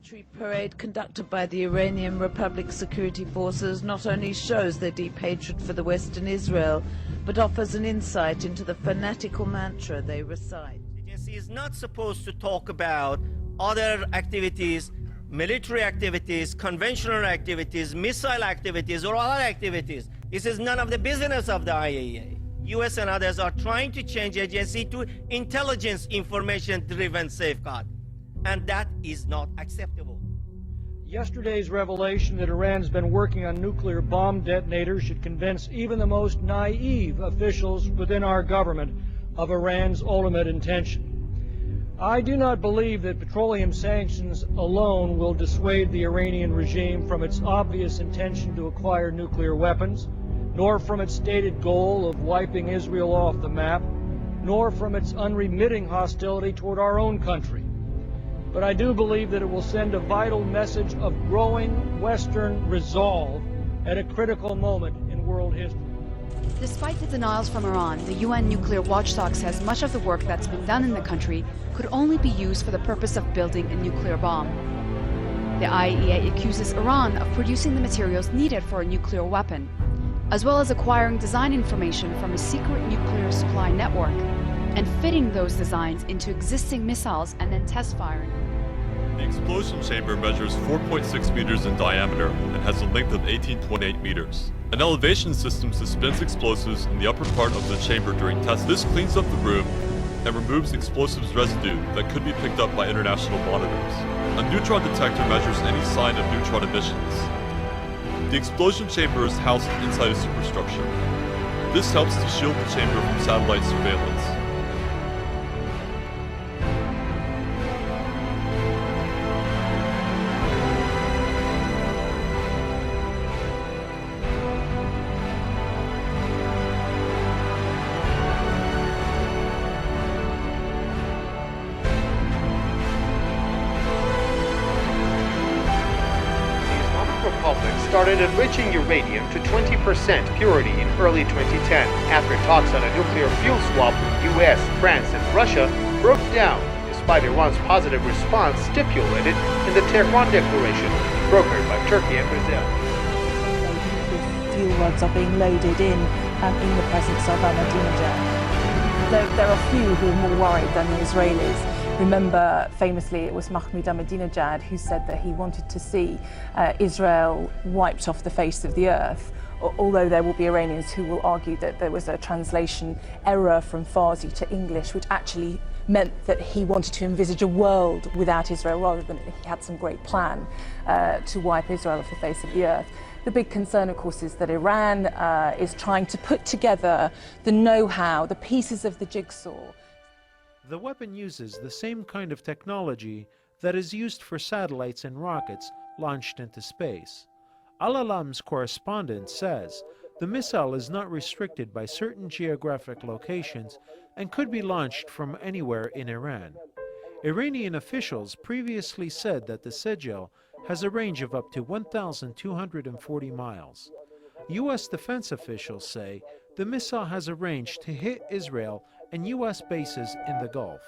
military parade conducted by the Iranian Republic security forces not only shows their deep hatred for the Western Israel, but offers an insight into the fanatical mantra they recite. The agency is not supposed to talk about other activities, military activities, conventional activities, missile activities, or other activities. This is none of the business of the IAEA. US and others are trying to change the agency to intelligence information-driven safeguard, and that is not acceptable. Yesterday's revelation that Iran's been working on nuclear bomb detonators should convince even the most naive officials within our government of Iran's ultimate intention. I do not believe that petroleum sanctions alone will dissuade the Iranian regime from its obvious intention to acquire nuclear weapons, nor from its stated goal of wiping Israel off the map, nor from its unremitting hostility toward our own country. But I do believe that it will send a vital message of growing Western resolve at a critical moment in world history. Despite the denials from Iran, the UN nuclear watchdog says much of the work that's been done in the country could only be used for the purpose of building a nuclear bomb. The IAEA accuses Iran of producing the materials needed for a nuclear weapon, as well as acquiring design information from a secret nuclear supply network and fitting those designs into existing missiles and then test firing. The explosion chamber measures 4.6 meters in diameter and has a length of 18.8 meters. An elevation system suspends explosives in the upper part of the chamber during tests. This cleans up the room and removes explosives residue that could be picked up by international monitors. A neutron detector measures any sign of neutron emissions. The explosion chamber is housed inside a superstructure. This helps to shield the chamber from satellite surveillance. Started enriching uranium to 20% purity in early 2010 after talks on a nuclear fuel swap with US, France, and Russia broke down despite Iran's positive response stipulated in the Tehran Declaration, brokered by Turkey and Brazil. Fuel rods are being loaded in the presence of Ahmadinejad. There are few who are more worried than the Israelis. Remember, famously, it was Mahmoud Ahmadinejad who said that he wanted to see Israel wiped off the face of the earth, although there will be Iranians who will argue that there was a translation error from Farsi to English, which actually meant that he wanted to envisage a world without Israel rather than he had some great plan to wipe Israel off the face of the earth. The big concern, of course, is that Iran is trying to put together the know-how, the pieces of the jigsaw. The weapon uses the same kind of technology that is used for satellites and rockets launched into space. Al-Alam's correspondent says the missile is not restricted by certain geographic locations and could be launched from anywhere in Iran. Iranian officials previously said that the Sejil has a range of up to 1,240 miles. U.S. defense officials say the missile has a range to hit Israel and U.S. bases in the Gulf.